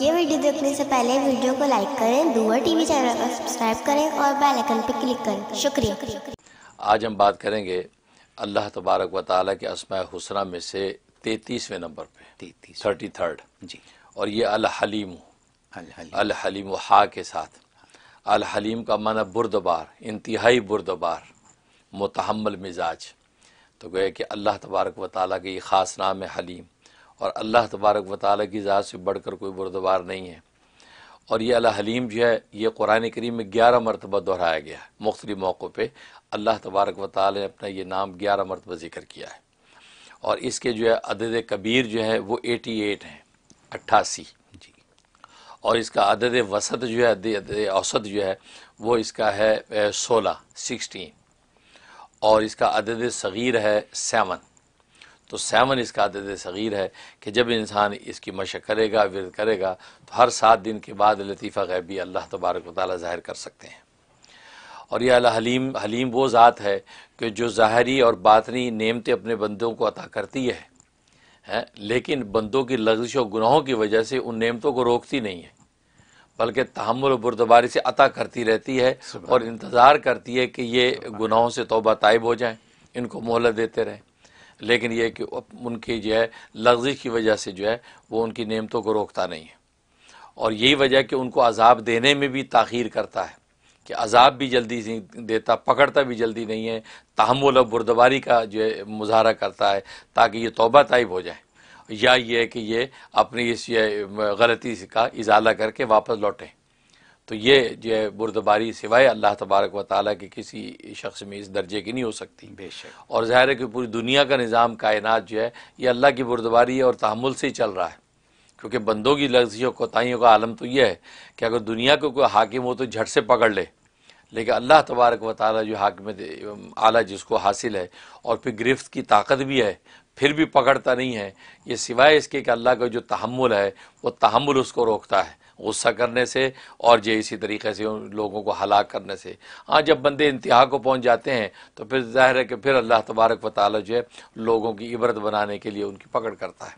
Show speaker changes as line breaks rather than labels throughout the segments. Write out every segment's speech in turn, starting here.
ये वीडियो देखने से पहले वीडियो को लाइक करें, दूर टीवी चैनल को सब्सक्राइब करें और बेल आइकन पर क्लिक करें। शुक्रिया।
आज हम बात करेंगे अल्लाह तबारक व ताला के अस्माए हुस्ना में से 33वें नंबर पे 33rd
जी।
और ये अल हलीम हा के साथ। अल हलीम का माना बुर्दबार, इंतहाई बुर्दबार, मुतहम्मल मिजाज। तो गए कि अल्लाह तबारक व ताला के ये ख़ास नाम है हलीम, और अल्लाह तबारक व ताला की ज़ात से बढ़कर कोई बुर्दबार नहीं है। और ये अल हलीम जो है ये कुरान करीम में 11 मरतबा दोहराया गया है। मुख्तलिफ मौक़ों पे अल्लाह तबारक व ताला ने अपना ये नाम 11 मरतबा ज़िक्र किया है। और इसके जो है अदद कबीर जो है वो 88 हैं, 88 जी। और इसका अदद वसत जो है, अदद औसत जो है वो इसका है 16 और इसका अदद सग़ीर है 7। तो 7 इसका अदद सग़ीर है कि जब इंसान इसकी मशक़ करेगा, विरद करेगा, तो हर 7 दिन के बाद लतीफ़ा ग़ैबी अल्लाह तबारक व तआला ज़ाहिर कर सकते हैं। और यह अल हलीम वो ज़ात है कि जो ज़ाहरी और बातनी नेमतें अपने बंदों को अता करती है, लेकिन बंदों की लग़ज़िश और गुनाहों की वजह से उन नेमतों को रोकती नहीं है, बल्कि तहम्मुल और बुर्दबारी से अता करती रहती है और इंतज़ार करती है कि ये गुनाहों से तौबा ताइब हो जाएं, इनको मोहलत देते रहें। लेकिन यह कि उनकी जो है लग़ज़िश की वजह से जो है वो उनकी नेमतों को रोकता नहीं है। और यही वजह कि उनको अज़ाब देने में भी ताख़ीर करता है, कि अज़ाब भी जल्दी नहीं देता, पकड़ता भी जल्दी नहीं है, तहम्मुल और बुर्दबारी का जो है मुज़ाहरा करता है ताकि ये तौबा ताइब हो जाए, या ये है कि ये अपनी इस गलती का इजाला करके वापस लौटें। तो ये जो है बुर्दबारी सिवाय अल्लाह तबारक व ताला के किसी शख्स में इस दर्जे की नहीं हो सकती।
बेशक।
और ज़ाहिर है कि पूरी दुनिया का निज़ाम कायनात जो है ये अल्लाह की बुर्दबारी और तहम्मुल से ही चल रहा है, क्योंकि बंदों की लग़ज़िश और कोताहियों का आलम तो यह है कि अगर दुनिया को कोई हाकिम हो तो झट से पकड़ ले, लेकिन अल्लाह तबारक व ताला जो हाकिम आला जिसको हासिल है और फिर गिरफ्त की ताकत भी है, फिर भी पकड़ता नहीं है। ये सिवाय इसके कि अल्लाह का जो तहम्मुल है वो तहम्मुल उसको रोकता है गुस्सा करने से और जो इसी तरीक़े से उन लोगों को हलाक करने से। हाँ, जब बंदे इंतहा को पहुँच जाते हैं तो फिर ज़ाहिर है कि फिर अल्लाह तबारक व ताला जो है लोगों की इबरत बनाने के लिए उनकी पकड़ करता है।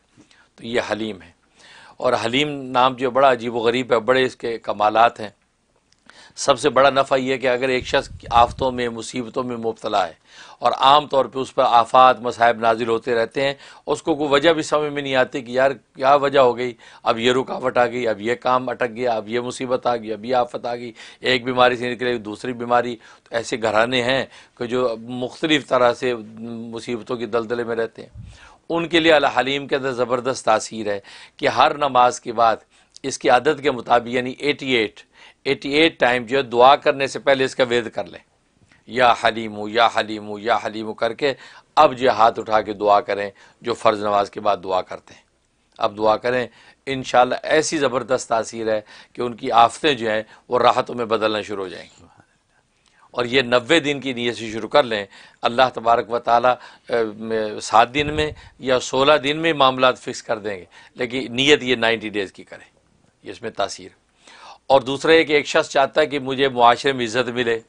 तो ये हलीम है। और हलीम नाम जो बड़ा अजीब व गरीब है, बड़े इसके कमालात हैं। सबसे बड़ा नफ़ा यह है कि अगर एक शख्स आफ़तों में, मुसीबतों में मुब्तला है और आम तौर पे उस पर आफ़ात मसाइब नाजिल होते रहते हैं, उसको कोई वजह भी समझ में नहीं आती कि यार क्या वजह हो गई, अब ये रुकावट आ गई, अब ये काम अटक गया, अब ये मुसीबत आ गई, अब ये आफ़त आ गई, एक बीमारी से निकले दूसरी बीमारी। तो ऐसे घराने हैं कि जो मुख्तलिफ़ तरह से मुसीबतों की दलदले में रहते हैं। उनके लिए अल हलीम के अंदर ज़बरदस्त तासीर है कि हर नमाज के बाद इसकी आदत के मुताबिक यानी 88 टाइम जो है दुआ करने से पहले इसका वेद कर लें, या हलीमु या हलीमु या हलीमु करके अब जो हाथ उठा के दुआ करें जो फ़र्ज़ नमाज के बाद दुआ करते हैं। अब दुआ करें, इंशाअल्लाह ऐसी ज़बरदस्त तासीर है कि उनकी आफ़तें जो हैं वो राहतों में बदलना शुरू हो जाएंगी। और ये 90 दिन की नीयत से शुरू कर लें, अल्लाह तबारक व ताला 7 दिन में या 16 दिन में मामलात फ़िक्स कर देंगे, लेकिन नीयत ये 90 डेज़ की करें, ये इसमें तासीर। और दूसरा है कि एक शख्स चाहता है कि मुझे मुआशरे में इज़्ज़त मिले,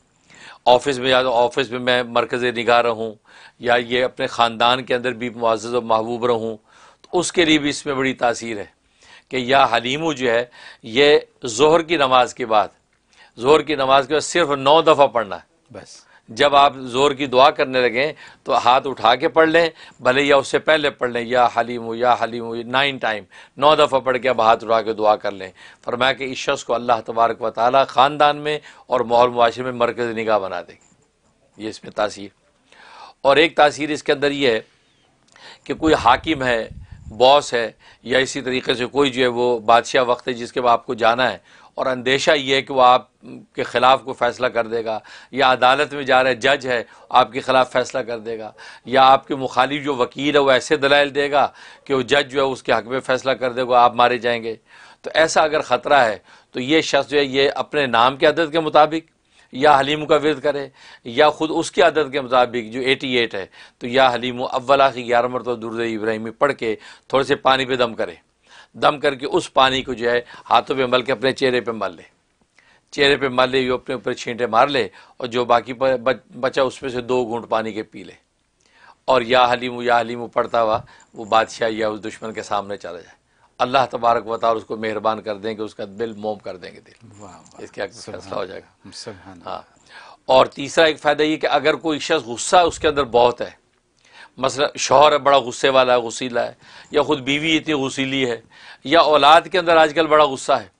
ऑफ़िस में या तो ऑफ़िस में मैं मरकज़ निगाह रहूँ, या ये अपने ख़ानदान के अंदर भी मुअज़्ज़ज़ और महबूब रहूँ, तो उसके लिए भी इसमें बड़ी तासीर है कि या हलीमु जो है ये ज़ोहर की नमाज के बाद सिर्फ 9 दफ़ा पढ़ना है बस। जब आप ज़ोर की दुआ करने लगें तो हाथ उठा के पढ़ लें, भले या उससे पहले पढ़ लें, या हलीमु 9 टाइम 9 दफ़ा पढ़ के अब हाथ उठा के दुआ कर लें। फरमाया कि इस शख्स को अल्लाह तबारक व तआला ख़ानदान में और माहौल मुआशरे में मरकज़ निगाह बना देंगे। ये इसमें तासीर। और एक तासीर इसके अंदर ये है कि कोई हाकिम है, बॉस है, या इसी तरीके से कोई जो है वो बादशाह वक्त है जिसके बाद आपको जाना है, और अंदेशा ये है कि वो आपके ख़िलाफ़ को फ़ैसला कर देगा, या अदालत में जा रहे जज है आपके ख़िलाफ़ फ़ैसला कर देगा, या आपके मुखालिफ जो वकील है वो ऐसे दलाइल देगा कि वो जज जो है उसके हक़ में फ़ैसला कर देगा, आप मारे जाएंगे। तो ऐसा अगर ख़तरा है तो ये शख्स जो है ये अपने नाम के अदद के मुताबिक या हलीमु का विरद करे, या ख़ुद उसकी आदत के मुताबिक जो 88 है, तो या हलीमु अव्वल आखिर 11 मरतबा दुरूद इब्राहिमी पढ़ के थोड़े से पानी पे दम करे, दम करके उस पानी को जो है हाथों पे मल के अपने चेहरे पे मल ले, चेहरे पे मल ले, ये अपने ऊपर छींटे मार ले, और जो बाकी बचा उसमें से 2 घूंट पानी के पी ले, और या हलीमु पढ़ता हुआ वो बादशाह या उस दुश्मन के सामने चला जाए अल्लाह तबारक व तआला उसको मेहरबान कर देंगे, उसका दिल मोम कर देंगे दिल।
वाह वाह,
इसके आगे फैसला हो जाएगा।
सुभान
हाँ, और तीसरा एक फ़ायदा ये कि अगर कोई शख्स गुस्सा उसके अंदर बहुत है, मसला शौहर है बड़ा गुस्से वाला है, गुस्सीला है, या ख़ुद बीवी इतनी गुस्सीली है, या औलाद के अंदर आजकल बड़ा गुस्सा है।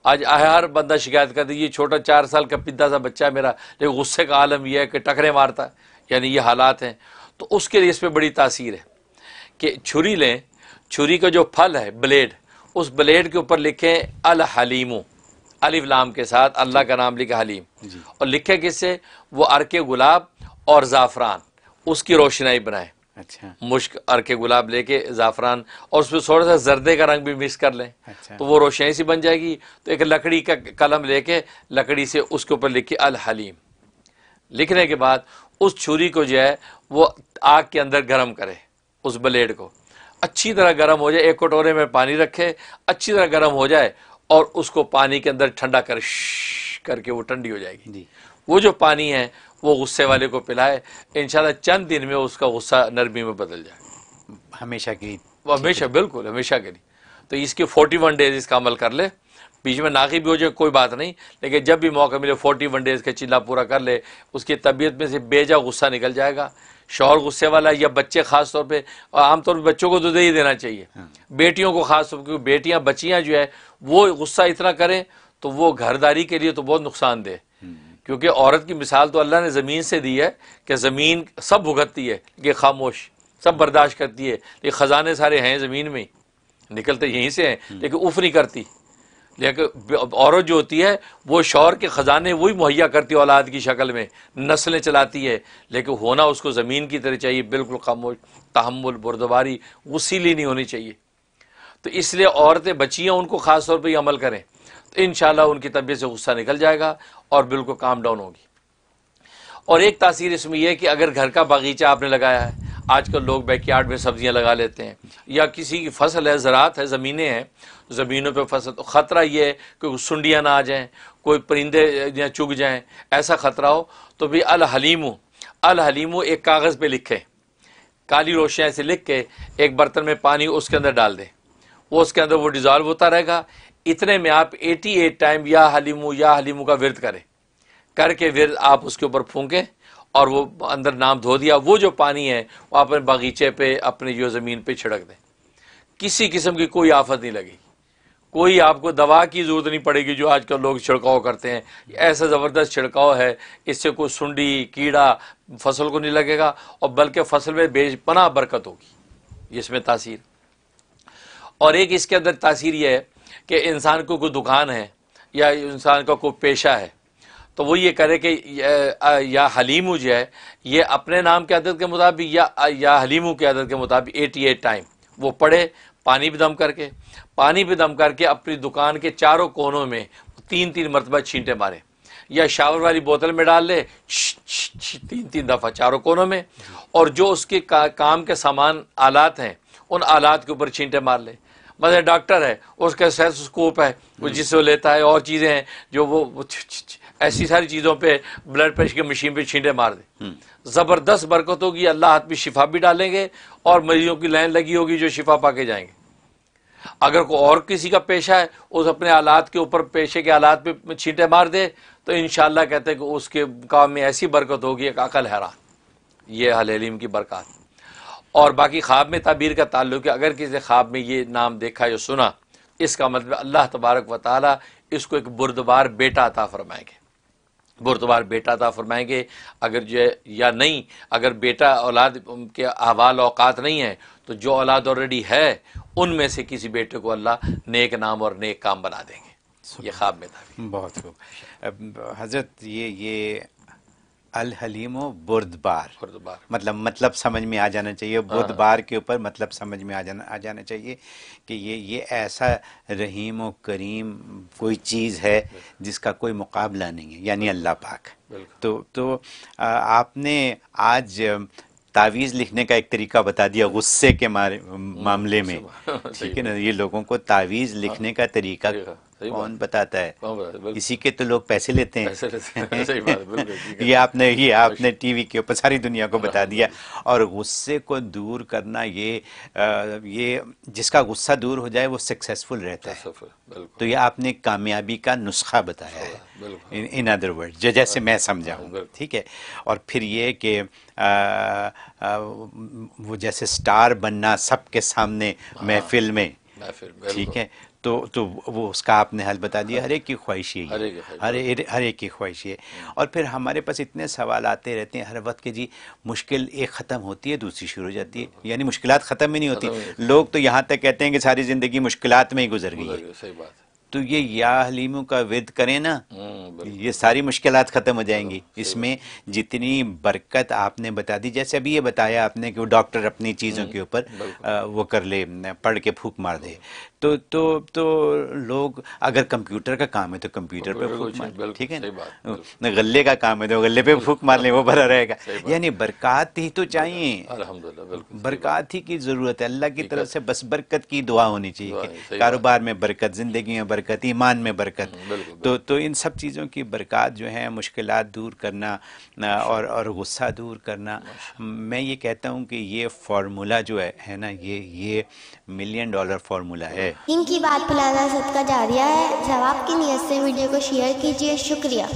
आज हर बंदा शिकायत करता है, ये छोटा 4 साल का पिद्दा सा बच्चा है मेरा, लेकिन गुस्से का आलम यह है कि टकरे मारता है, यानी ये हालात हैं। तो उसके लिए इस पर बड़ी तासीर है कि छुरी लें, छुरी का जो फल है ब्लेड, उस ब्लेड के ऊपर लिखें अल हलीमु, अलिफ लाम के साथ अल्लाह का नाम लिखा हलीम, और लिखे किससे, वो अर्के गुलाब और ज़ाफ़रान, उसकी रोशनाई बनाए।
अच्छा,
मुश्क अर्के गुलाब लेके ज़ाफ़रान और उसमें थोड़ा सा जर्दे का रंग भी मिक्स कर लें।
अच्छा,
तो वो रोशनी सी बन जाएगी। तो एक लकड़ी का कलम लेके लकड़ी से उसके ऊपर लिखिए अल हलीम। लिखने के बाद उस छुरी को जो है वो आग के अंदर गर्म करे, उस ब्लेड को अच्छी तरह गर्म हो जाए, एक कटोरे में पानी रखे, अच्छी तरह गर्म हो जाए और उसको पानी के अंदर ठंडा कर करके वो ठंडी हो जाएगी। वो जो पानी है वो गुस्से वाले को पिलाए, इंशाल्लाह चंद दिन में उसका गुस्सा नरमी में बदल जाए,
हमेशा की,
वो हमेशा, बिल्कुल हमेशा के लिए। तो इसके 41 डेज इसका अमल कर ले, बीच में नाकी भी हो जाए कोई बात नहीं, लेकिन जब भी मौका मिले 41 डेज का चिल्ला पूरा कर ले, उसकी तबीयत में से बेजा गुस्सा निकल जाएगा। शौहर गुस्से वाला या बच्चे खास तौर पे, आमतौर पर बच्चों को तो दे ही देना चाहिए, बेटियों को खास तौर पर, क्योंकि बेटियां बच्चियां जो है वो गुस्सा इतना करें तो वो घरदारी के लिए तो बहुत नुकसानदेह, क्योंकि औरत की मिसाल तो अल्लाह ने ज़मीन से दी है कि ज़मीन सब भुगतती है लेकिन खामोश, सब बर्दाश्त करती है, लेकिन ख़जाने सारे हैं ज़मीन में, निकलते यहीं से हैं, लेकिन उफ़ नहीं करती। लेकिन औरत जो होती है वो शौहर के ख़जाने वही मुहैया करती है औलाद की शक्ल में, नस्लें चलाती है, लेकिन होना उसको ज़मीन की तरह चाहिए, बिल्कुल खामोश, तहम्मुल, बुर्दबारी, गुस्सीली नहीं होनी चाहिए। तो इसलिए औरतें बच्चियाँ उनको ख़ास तौर पर ये अमल करें तो इंशाल्लाह उनकी तबीयत से गुस्सा निकल जाएगा और बिल्कुल काम डाउन होगी। और एक तासीर इसमें यह है कि अगर घर का बागीचा आपने लगाया है, आजकल लोग बैकयार्ड में सब्जियां लगा लेते हैं, या किसी की फसल है, ज़राअत है, ज़मीनें हैं, ज़मीनों पे फसल, तो ख़तरा ये है कि सुंडियाँ ना आ जाएँ, कोई परिंदे या चुग जाएँ, ऐसा ख़तरा हो तो भी अल हलीमु एक कागज़ पे लिखें, काली रोशनी से लिख के एक बर्तन में पानी उसके अंदर डाल दें, वो उसके अंदर वो डिज़ॉल्व होता रहेगा। इतने में आप 88 टाइम या हलीमू का विर्द करें, करके विर्द आप उसके ऊपर फूंकें और वो अंदर नाम धो दिया, वो जो पानी है वो अपने बागीचे पे, अपने जो ज़मीन पे छिड़क दें। किसी किस्म की कोई आफत नहीं लगेगी, कोई आपको दवा की ज़रूरत नहीं पड़ेगी जो आजकल लोग छिड़काव करते हैं। ऐसा ज़बरदस्त छिड़काव है, इससे कोई सुंडी कीड़ा फसल को नहीं लगेगा और बल्कि फसल में बेपनाह बरकत होगी, इसमें तासीर। और एक इसके अंदर तासीर यह है कि इंसान को कोई दुकान है या इंसान का कोई पेशा है तो वो ये करे कि या हलीमू जो है ये अपने नाम के अदद के मुताबिक या हलीमू के अदद के मुताबिक 88 टाइम वो पढ़े, पानी भी दम करके अपनी दुकान के चारों कोनों में 3-3 मरतबा छींटे मारे, या शावर वाली बोतल में डाल ले 3-3 दफ़ा चारों कोनों में, और जो उसके काम के सामान आलात हैं उन आलात के ऊपर छींटे मार ले। मतलब डॉक्टर है, उसका स्टेथोस्कोप है वो जिससे वो लेता है, और चीज़ें हैं जो वो ऐसी सारी चीज़ों पे ब्लड प्रेशर की मशीन पे छींटे मार दे, ज़बरदस्त बरकत होगी। अल्लाह हाथ में शिफा भी डालेंगे और मरीजों की लाइन लगी होगी जो शिफा पाके जाएंगे। अगर कोई और किसी का पेशा है उस अपने आलात के ऊपर, पेशे के आलात पे छींटे मार दे तो इंशाअल्लाह कहते हैं कि उसके काम में ऐसी बरकत होगी एक अकल हैरान। ये हलीम की बरकत। और बाकी ख्वाब में ताबीर का ताल्लुक है, अगर किसी ख्वाब में ये नाम देखा या सुना, इसका मतलब अल्लाह तबारक व तआला इसको एक बुर्दबार बेटा अता फरमाएंगे, बुर्दबार बेटा अता फरमाएंगे। अगर जो है या नहीं, अगर बेटा औलाद के अहवाल औकात नहीं है तो जो औलाद ऑलरेडी है उनमें से किसी बेटे को अल्लाह नेक नाम और नेक काम बना देंगे। ये ख्वाब में ताबीर।
बहुत खूब हज़रत। ये अल हलीमो बुर्दबार, मतलब समझ में आ जाना चाहिए, बुर्दबार के ऊपर मतलब समझ में आ जाना चाहिए कि ये ऐसा रहीम व करीम कोई चीज़ है जिसका कोई मुकाबला नहीं है, यानी अल्लाह पाक। तो आपने आज तावीज़ लिखने का एक तरीका बता दिया गुस्से के मामले में, ठीक है ना। ये लोगों को तावीज़ लिखने का तरीका कौन बताता है? इसी के तो लोग पैसे लेते हैं।
सही बात है, बिल्कुल।
ये आपने टीवी के ऊपर सारी दुनिया को बता दिया। और गुस्से को दूर करना, ये जिसका गुस्सा दूर हो जाए वो सक्सेसफुल रहता है। तो ये आपने कामयाबी का नुस्खा बताया है, इन अदर वर्ड, जैसे मैं समझा हूँ, ठीक है। और फिर ये कि वो जैसे स्टार बनना सबके सामने महफिल में, ठीक है, तो वो उसका आपने हल बता दिया। हर एक की ख्वाहिश है, हर एक की ख्वाहिश है। और फिर हमारे पास इतने सवाल आते रहते हैं हर वक्त के जी, मुश्किल एक ख़त्म होती है दूसरी शुरू हो जाती है, यानी मुश्किलात ख़त्म ही नहीं होती। लोग तो यहाँ तक कहते हैं कि सारी ज़िंदगी मुश्किलात में ही गुजर गई है।
सही बात है।
तो ये या हलीमों का विद करें ना, ये सारी मुश्किलात ख़त्म हो जाएंगी। इसमें जितनी बरकत आपने बता दी, जैसे अभी ये बताया आपने कि वो डॉक्टर अपनी चीज़ों के ऊपर वो कर ले, पढ़ के फूंक मार दे, तो लोग, अगर कंप्यूटर का काम है तो कंप्यूटर पे फूंक मार, ठीक है ना। गले का काम है तो गले पे फूंक मार ले, वो भरा रहेगा। यानी बरकत ही तो चाहिए,
अल्हम्दुलिल्लाह,
बरकत ही की ज़रूरत है। अल्लाह की तरफ से बस बरकत की दुआ होनी चाहिए कि कारोबार में बरकत, ज़िंदगी में बरकत, ईमान में बरकत। तो इन सब चीज़ों की बरकत जो है, मुश्किलात दूर करना और गुस्सा दूर करना, मैं ये कहता हूँ कि ये फार्मूला जो है ना, ये $1 मिलियन फार्मूला है।
इनकी बात फैलाना सदका जारिया है। जब आपकी नीयत से वीडियो को शेयर कीजिए। शुक्रिया।